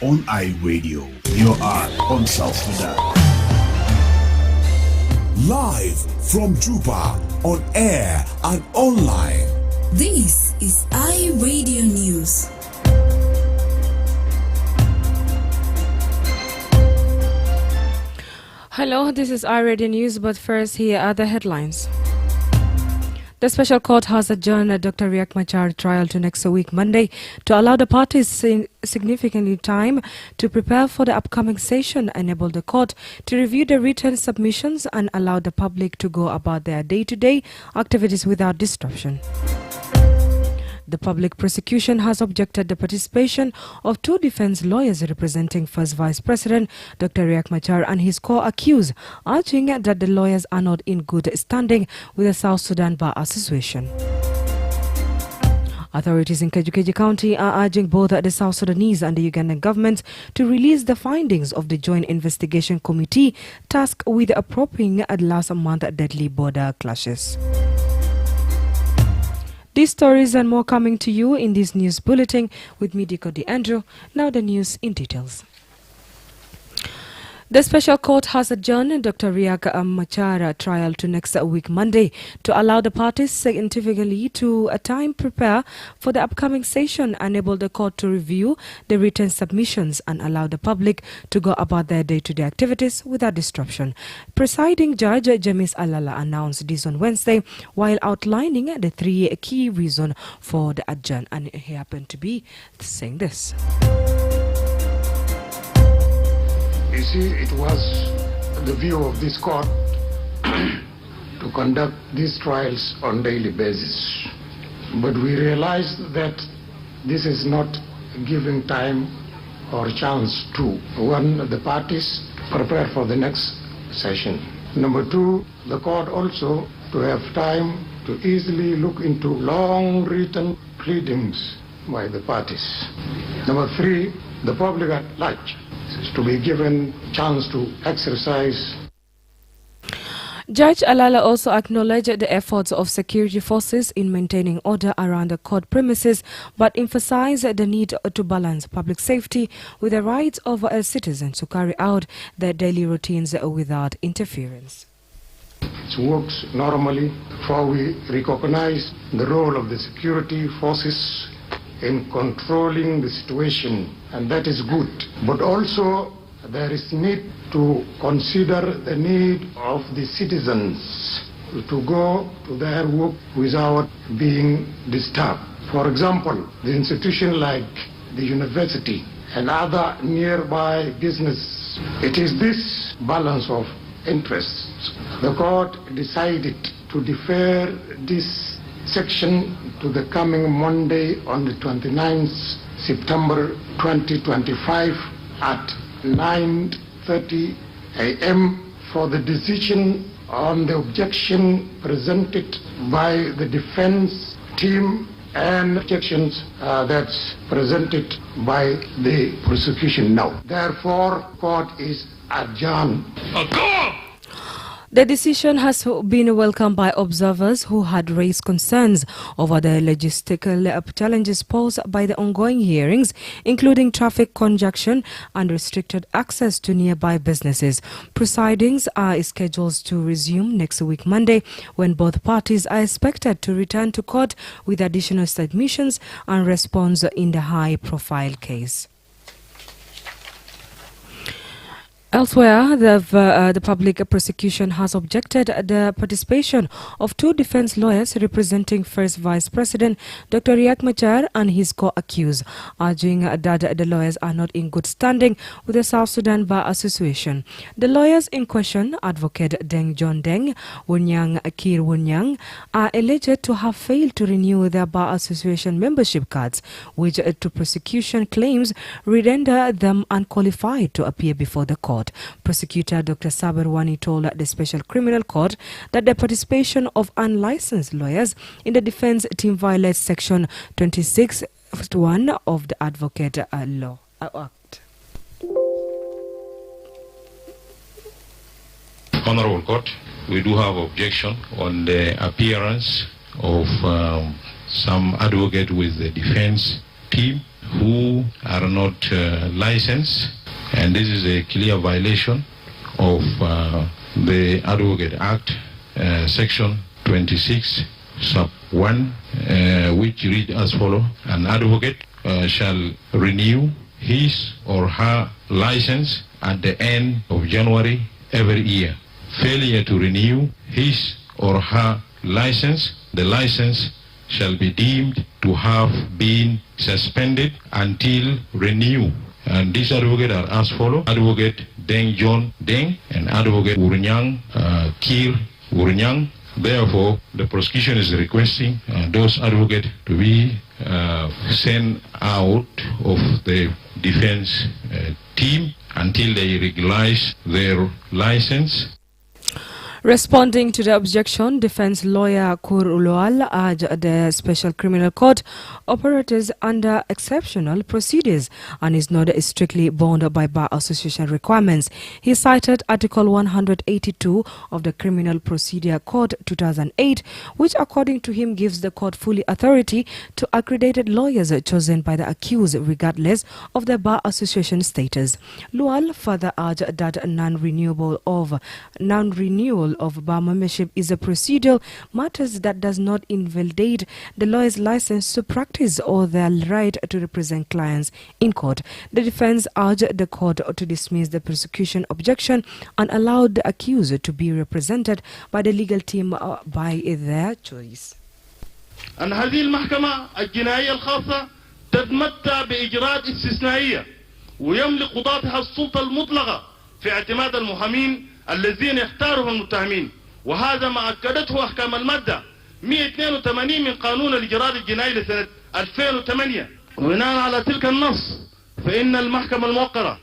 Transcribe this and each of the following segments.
on iRadio, your eye on South Sudan. Live from Juba, on air and online. This is iRadio News. Hello, this is iRadio News, but first here are the headlines. The special court has adjourned Dr. Riek Machar trial to next week, Monday, to allow the parties significantly time to prepare for the upcoming session, enable the court to review the written submissions and allow the public to go about their day-to-day activities without disruption. The public prosecution has objected the participation of two defense lawyers representing First Vice President Dr. Riek Machar and his co-accused, urging that the lawyers are not in good standing with the South Sudan Bar Association. Authorities in Kajukeji County are urging both the South Sudanese and the Ugandan governments to release the findings of the Joint Investigation Committee tasked with probing last month's deadly border clashes. These stories and more coming to you in this news bulletin with me, Diko Andrew. Now the news in details. The special court has adjourned Dr. Riek Machar trial to next week, Monday, to allow the parties scientifically to time prepare for the upcoming session, enable the court to review the written submissions and allow the public to go about their day-to-day activities without disruption. Presiding Judge James Alala announced this on Wednesday while outlining the three key reasons for the adjourn, and he happened to be saying this. You see, it was the view of this court to conduct these trials on daily basis. But we realized that this is not giving time or chance to, one, the parties prepare for the next session. Number two, the court also to have time to easily look into long written pleadings by the parties. Number three, the public at large is to be given chance to exercise. Judge Alala also acknowledged the efforts of security forces in maintaining order around the court premises, but emphasized the need to balance public safety with the rights of citizens to carry out their daily routines without interference. It works normally, for we recognize the role of the security forces in controlling the situation, and that is good. But also there is need to consider the need of the citizens to go to their work without being disturbed. For example, the institution like the university and other nearby business. It is this balance of interests. The court decided to defer this section to the coming Monday on the 29th September 2025 at 9:30 a.m. for the decision on the objection presented by the defense team and objections that's presented by the prosecution now. Therefore, court is adjourned. The decision has been welcomed by observers who had raised concerns over the logistical challenges posed by the ongoing hearings, including traffic congestion and restricted access to nearby businesses. Proceedings are scheduled to resume next week, Monday, when both parties are expected to return to court with additional submissions and response in the high-profile case. Elsewhere, the public prosecution has objected the participation of two defense lawyers representing First Vice President Dr. Riek Machar and his co-accused, urging that the lawyers are not in good standing with the South Sudan Bar Association. The lawyers in question, Advocate Deng John Deng, Wunyang Akir Wunyang, are alleged to have failed to renew their Bar Association membership cards, which to prosecution claims render them unqualified to appear before the court. Prosecutor Dr. Saber Wani told the Special Criminal Court that the participation of unlicensed lawyers in the defense team violates Section 26(1) of the Advocate Law Act. Honorable Court, we do have objection on the appearance of some advocate with the defense team who are not licensed, and this is a clear violation of the Advocate Act, Section 26, Sub 1, which read as follows: an advocate shall renew his or her license at the end of January every year. Failure to renew his or her license, the license shall be deemed to have been suspended until renewed. And these advocates are as follows: Advocate Deng John Deng and Advocate Urnyang Kir Urnyang. Therefore, the prosecution is requesting those advocates to be sent out of the defense team until they regularize their license. Responding to the objection, defense lawyer Kur Ulual urged the Special Criminal Court operates under exceptional procedures and is not strictly bound by Bar Association requirements. He cited Article 182 of the Criminal Procedure Code 2008, which according to him gives the court fully authority to accredited lawyers chosen by the accused regardless of the Bar Association status. Lual further urged that non-renewal of bar membership is a procedural matter that does not invalidate the lawyer's license to practice or their right to represent clients in court. The defense urged the court to dismiss the prosecution objection and allow the accused to be represented by the legal team by their choice. أن هذه المحكمة الجنائية الخاصة تتمتع بإجراءات استثنائية ويملك قضاتها السلطة المطلقة في اعتماد المحامين الذين يختارهم المتهمين، وهذا ما أكدته أحكام المادة 182 من قانون الإجراءات الجنائي لسنة 2008. وبناء على تلك النص فإن المحكمة الموقرة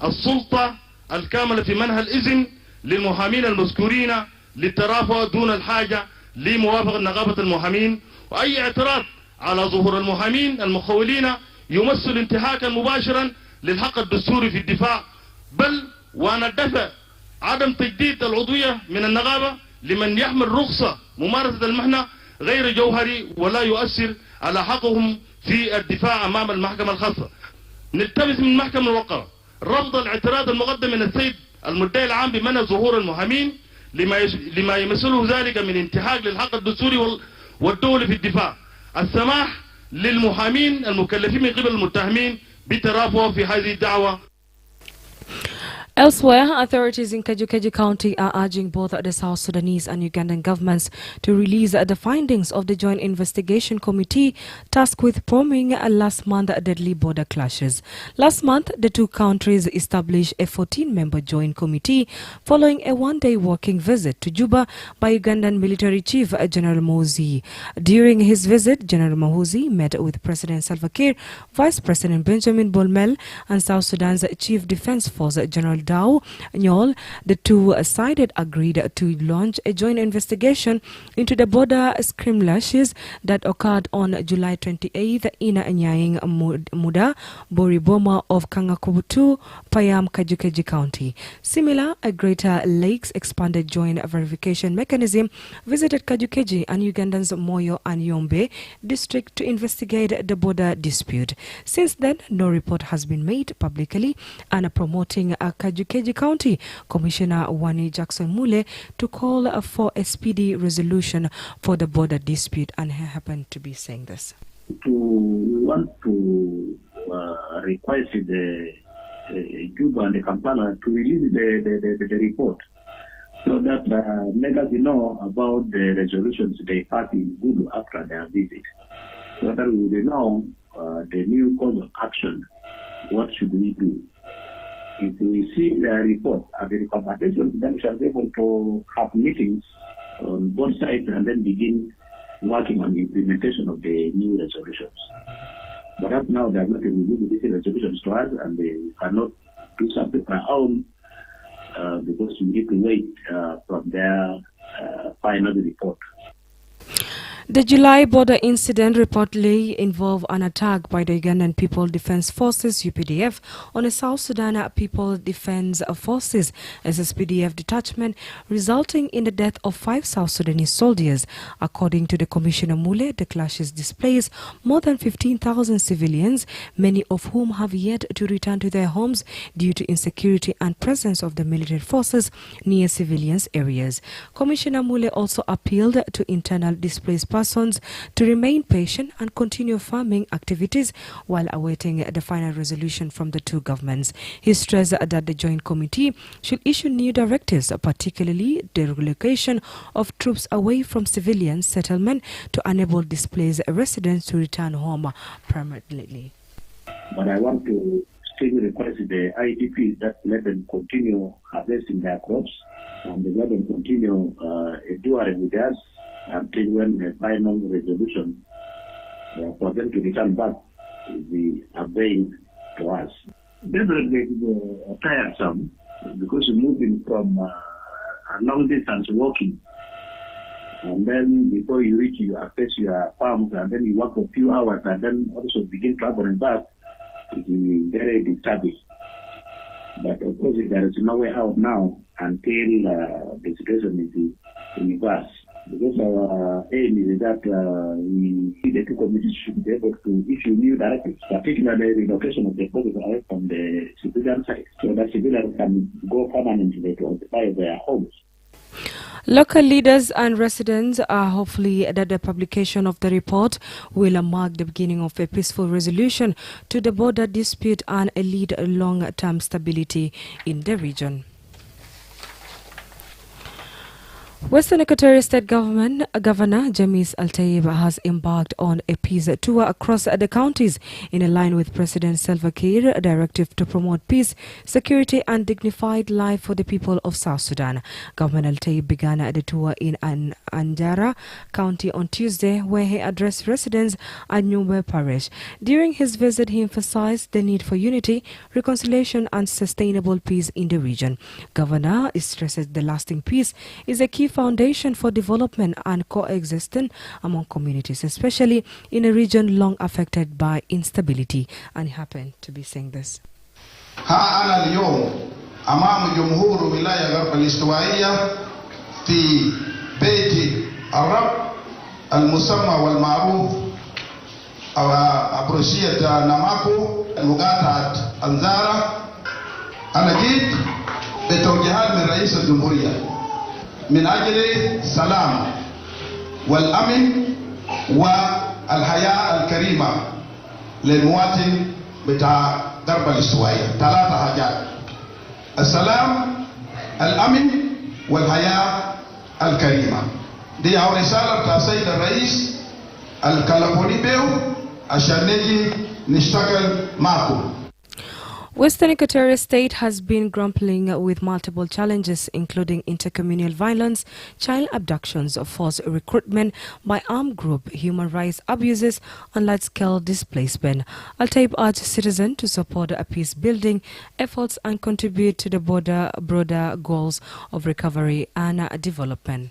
السلطة الكاملة في منح الإذن للمحامين المذكورين للترافع دون الحاجة لموافقة نقابة المحامين، وأي اعتراض على ظهور المحامين المخولين يمثل انتهاكا مباشرا للحق الدستوري في الدفاع، بل وندفع عدم تجديد العضوية من النقابة لمن يحمل رخصة ممارسة المهنة غير جوهري ولا يؤثر على حقهم في الدفاع أمام المحكمة الخاصة. نلتمس من المحكمة الموقرة رفض الاعتراض المقدم من السيد المدعي العام بمنع ظهور المحامين لما يمثله ذلك من انتهاك للحق الدستوري والدولي في الدفاع، السماح للمحامين المكلفين من قبل المتهمين بترافع في هذه الدعوة. Elsewhere, authorities in Kajukeji County are urging both the South Sudanese and Ugandan governments to release the findings of the Joint Investigation Committee tasked with probing last month deadly border clashes. Last month, the two countries established a 14-member joint committee following a one-day working visit to Juba by Ugandan military chief General Mozi. During his visit, General Mozi met with President Salva Kiir, Vice President Benjamin Bolmel, and South Sudan's Chief Defense Force General Dao Nyol. The two-sided agreed to launch a joint investigation into the border skirmishes that occurred on July 28th in Nyaying Muda, Boriboma of Kangakubutu, Payam, Kajukeji County. Similar, a Greater Lakes expanded joint verification mechanism visited Kajukeji and Ugandan's Moyo and Yombe district to investigate the border dispute. Since then, no report has been made publicly, and promoting Kajukeji County Commissioner Wani Jackson Mule to call for a speedy resolution for the border dispute, and he happened to be saying this. We want to request the Juba and the Kampala to release the report so that let us know about the resolutions they pass in Google after their visit, so that we will know the new course of action. What should we do? If we see the report and the recommendations, then we shall be able to have meetings on both sides and then begin working on the implementation of the new resolutions. But up now, they are not releasing these resolutions to us, and they cannot do something on our own because we need to wait from their final report. The July border incident reportedly involved an attack by the Ugandan People Defense Forces (UPDF) on a South Sudan People Defense Forces (SSPDF) detachment, resulting in the death of 5 South Sudanese soldiers. According to the Commissioner Mule, the clashes displaced more than 15,000 civilians, many of whom have yet to return to their homes due to insecurity and presence of the military forces near civilians areas. Commissioner Mule also appealed to internal displaced persons to remain patient and continue farming activities while awaiting the final resolution from the two governments. He stressed that the Joint Committee should issue new directives, particularly the relocation of troops away from civilian settlement to enable displaced residents to return home permanently. But I want to still request the IDPs that let them continue harvesting their crops and let them continue enduring with us until when the final resolution for them to return back will be obeyed to us. Definitely tiresome because you're moving from a long distance walking, and then before you reach you access your farms, and then you walk for a few hours and then also begin traveling back. It will be very disturbing. But of course there is no way out now until the situation is reversed. Because our aim is that the two committees should be able to issue new directives, particularly the relocation of the forces away from the civilian side, so that civilians can go permanently to occupy their homes. Local leaders and residents are hopefully that the publication of the report will mark the beginning of a peaceful resolution to the border dispute and lead long-term stability in the region. Western Equatoria State Governor James Al-Taib has embarked on a peace tour across the counties in line with President Salva Kiir's directive to promote peace, security and dignified life for the people of South Sudan. Governor Al-Taib began the tour in Anjara County on Tuesday, where he addressed residents at Nyumba Parish. During his visit, he emphasized the need for unity, reconciliation and sustainable peace in the region. Governor stresses the lasting peace is a key foundation for development and coexistence among communities, especially in a region long affected by instability. And he happened to be saying this. أنا اليوم أمام جمهور ولاية غرب الاستوائية في بيت الرب المسمى والمعروف أبروشية نماكو مقاطعة أنزارة. أنا جيت بتوجيهات من رئيس الجمهورية من أجل السلام والأمن والحياة الكريمة للمواطن بتاع غرب الاستوائية. 3 حاجات: السلام، الأمن، والحياة الكريمة. دي أول رسالة بتاع السيد الرئيس الكلاموني بيو عشان نجي نشتغل معكم. Western Equatoria State has been grappling with multiple challenges, including intercommunal violence, child abductions, forced recruitment by armed groups, human rights abuses, and large-scale displacement. Al-Taib urged citizens to support peace-building efforts and contribute to the broader goals of recovery and development.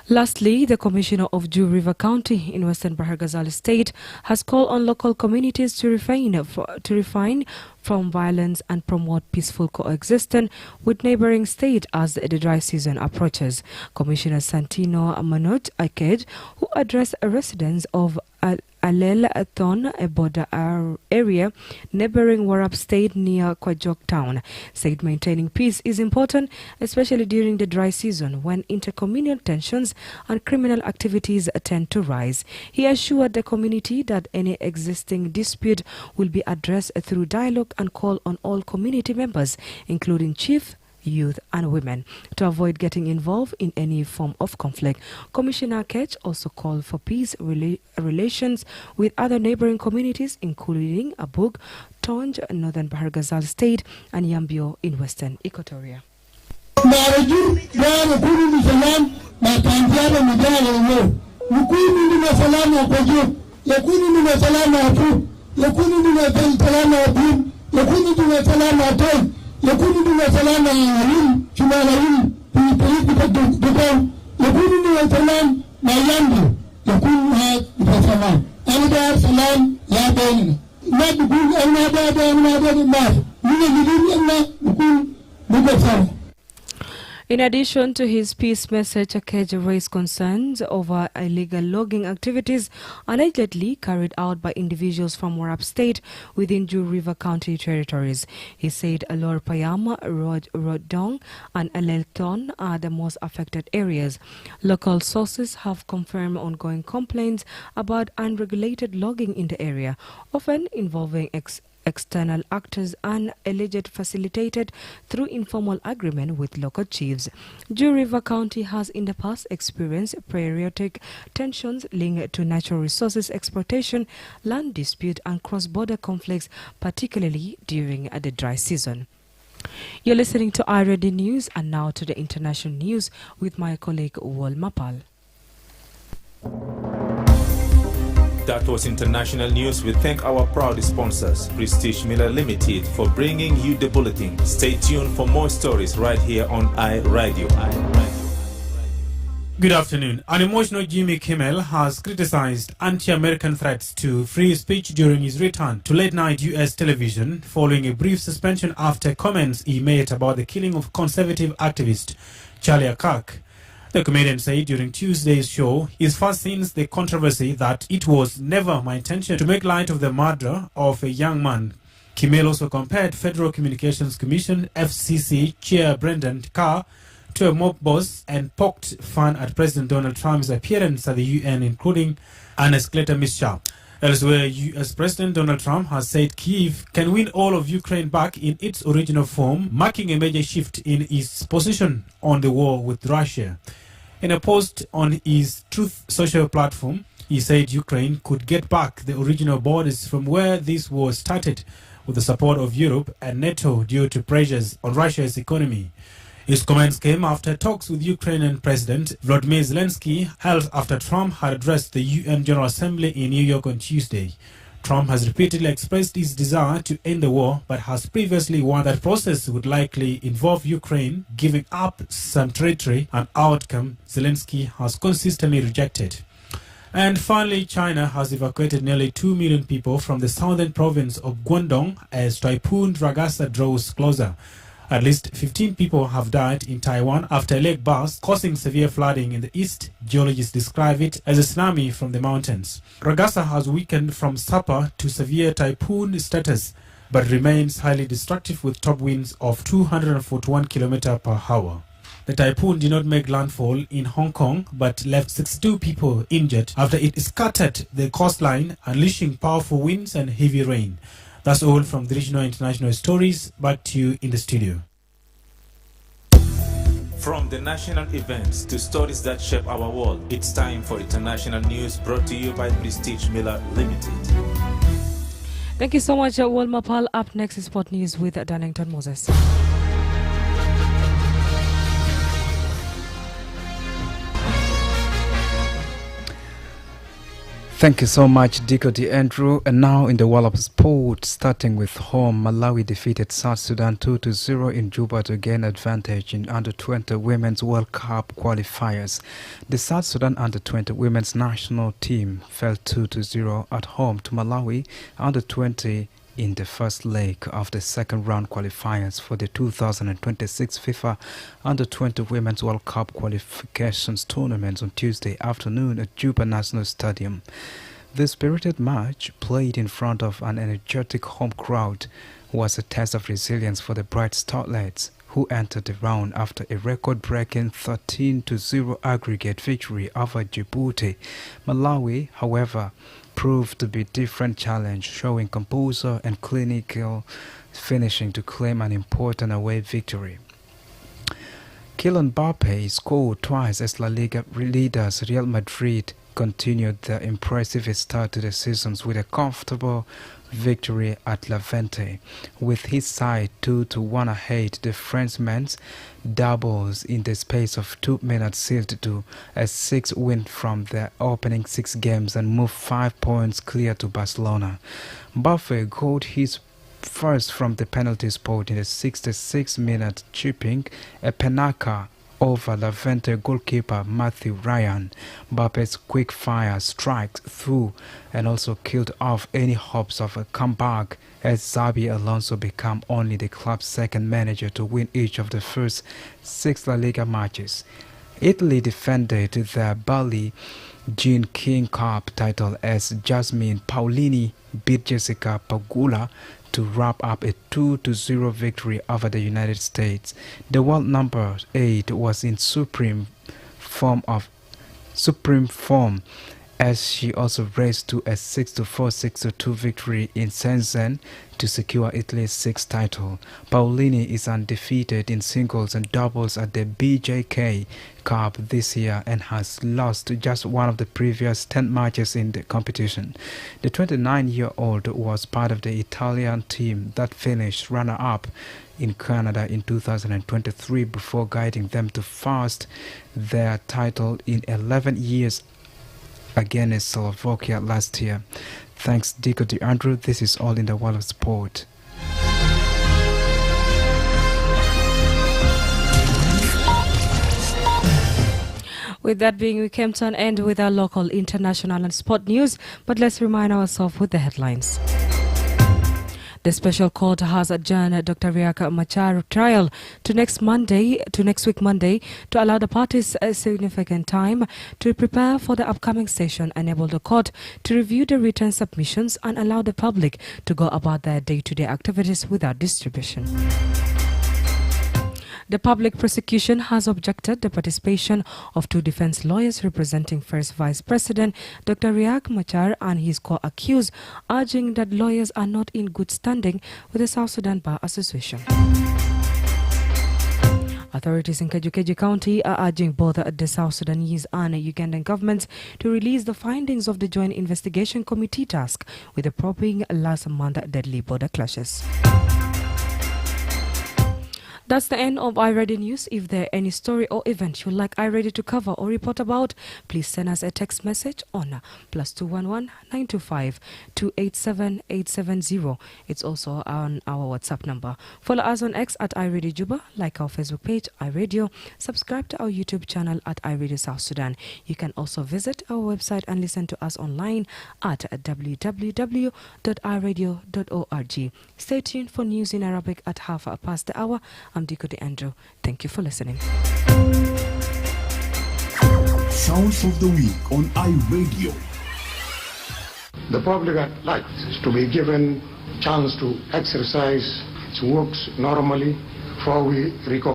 Lastly, the Commissioner of Ju River County in Western Bahar Ghazal State has called on local communities to refrain from violence and promote peaceful coexistence with neighboring states as the dry season approaches. Commissioner Santino Manoj Aked, who addressed residents of Alel Athon, a border area neighboring Warrap State near Kwajok Town, said maintaining peace is important, especially during the dry season when intercommunal tensions and criminal activities tend to rise. He assured the community that any existing dispute will be addressed through dialogue and called on all community members, including chief, youth and women, to avoid getting involved in any form of conflict. Commissioner Ketch also called for peace relations with other neighboring communities, including Abug, Tonj, Northern Bahar Ghazal State, and Yambio in Western Equatoria. يكون دون سلامة عليم شمال عليم في طريق دكان يكون السلام ما يمضي يكون هذا السلام أنا دار سلام يا بيننا ما بقول أنا دار الناس من اللي أنا بقول بقول. In addition to his peace message, Akeja raised concerns over illegal logging activities allegedly carried out by individuals from Warrap State within Ju River County territories. He said Alor Payama, Rodong and Alelton are the most affected areas. Local sources have confirmed ongoing complaints about unregulated logging in the area, often involving external actors and alleged facilitated through informal agreement with local chiefs. Ju River County has in the past experienced periodic tensions linked to natural resources exploitation, land dispute and cross-border conflicts, particularly during the dry season. You're listening to iReady News, and now to the international news with my colleague Wal Mapal. That was international news. We thank our proud sponsors, Prestige Miller Limited, for bringing you the bulletin. Stay tuned for more stories right here on iRadio. Good afternoon. An emotional Jimmy Kimmel has criticized anti-American threats to free speech during his return to late-night U.S. television following a brief suspension after comments he made about the killing of conservative activist Charlie Kirk. The comedian said during Tuesday's show, his first since the controversy, that it was never my intention to make light of the murder of a young man. Kimmel also compared Federal Communications Commission FCC Chair Brendan Carr to a mob boss and poked fun at President Donald Trump's appearance at the UN, including an escalator mishap. Elsewhere, U.S. President Donald Trump has said Kyiv can win all of Ukraine back in its original form, marking a major shift in his position on the war with Russia. In a post on his Truth social platform, he said Ukraine could get back the original borders from where this war started with the support of Europe and NATO due to pressures on Russia's economy. His comments came after talks with Ukrainian President Volodymyr Zelensky held after Trump had addressed the UN General Assembly in New York on Tuesday. Trump has repeatedly expressed his desire to end the war, but has previously warned that process would likely involve Ukraine giving up some territory, an outcome Zelensky has consistently rejected. And finally, China has evacuated nearly 2 million people from the southern province of Guangdong as Typhoon Dragasa draws closer. At least 15 people have died in Taiwan after a lake burst, causing severe flooding in the east. Geologists describe it as a tsunami from the mountains. Dragasa has weakened from super to severe typhoon status, but remains highly destructive with top winds of 241 km per hour. The typhoon did not make landfall in Hong Kong, but left 62 people injured after it scattered the coastline, unleashing powerful winds and heavy rain. That's all from the regional and international stories. Back to you in the studio. From the national events to stories that shape our world, it's time for international news brought to you by Prestige Miller Limited. Thank you so much, Wal Mapal. Up next is Sport News with Darlington Moses. Thank you so much, Diko Andrew. And now in the world of sport, starting with home, Malawi defeated South Sudan 2-0 in Juba to gain advantage in Under-20 Women's World Cup qualifiers. The South Sudan Under-20 Women's national team fell 2-0 at home to Malawi Under-20 in the first leg of the second round qualifiers for the 2026 FIFA Under-20 Women's World Cup qualifications tournament on Tuesday afternoon at Juba National Stadium. The spirited match, played in front of an energetic home crowd, was a test of resilience for the Bright Starlets, who entered the round after a record-breaking 13-0 aggregate victory over Djibouti. Malawi, however, proved to be a different challenge, showing composure and clinical finishing to claim an important away victory. Kylian Mbappe scored twice as La Liga leaders Real Madrid continued their impressive start to the season with a comfortable victory at Levante. With his side 2-1 ahead, the Frenchman's doubles in the space of 2 minutes sealed to a 6 win from their opening 6 games and moved 5 points clear to Barcelona. Mbappe got his first from the penalty spot in the 66th minute, chipping a Penaka over Levante goalkeeper Matthew Ryan. Mbappe's quick-fire strikes through and also killed off any hopes of a comeback, as Xabi Alonso became only the club's second manager to win each of the first 6 La Liga matches. Italy defended their Billie Jean King Cup title as Jasmine Paolini beat Jessica Pegula to wrap up a 2-0 victory over the United States. The world number 8 was in supreme form as she also raced to a 6-4, 6-2 victory in Shenzhen to secure Italy's 6th title. Paolini is undefeated in singles and doubles at the BJK Cup this year and has lost just one of the previous 10 matches in the competition. The 29-year-old was part of the Italian team that finished runner-up in Canada in 2023 before guiding them to first their title in 11 years against Slovakia last year. Thanks, Diko to Andrew. This is all in the world of sport. With that being, we came to an end with our local, international and sport news, but let's remind ourselves with the headlines. The special court has adjourned Dr. Riek Machar trial to next week Monday, to allow the parties a significant time to prepare for the upcoming session, enable the court to review the written submissions and allow the public to go about their day-to-day activities without distribution. The public prosecution has objected the participation of 2 defense lawyers representing First Vice President Dr. Riek Machar and his co-accused, urging that lawyers are not in good standing with the South Sudan Bar Association. Authorities in Kajukeji County are urging both the South Sudanese and Ugandan governments to release the findings of the Joint Investigation Committee tasked with the probing last month deadly border clashes. That's the end of iRadio News. If there are any story or event you'd like iRadio to cover or report about, please send us a text message on +211 925 287 870. It's also on our WhatsApp number. Follow us on X at iRadio Juba, like our Facebook page iRadio, subscribe to our YouTube channel at iRadio South Sudan. You can also visit our website and listen to us online at www.iradio.org. Stay tuned for news in Arabic at 1/2 the hour. I'm Diko de Andrew. Thank you for listening. Sounds of the Week on iRadio. The public at large is to be given chance to exercise its works normally before we recognize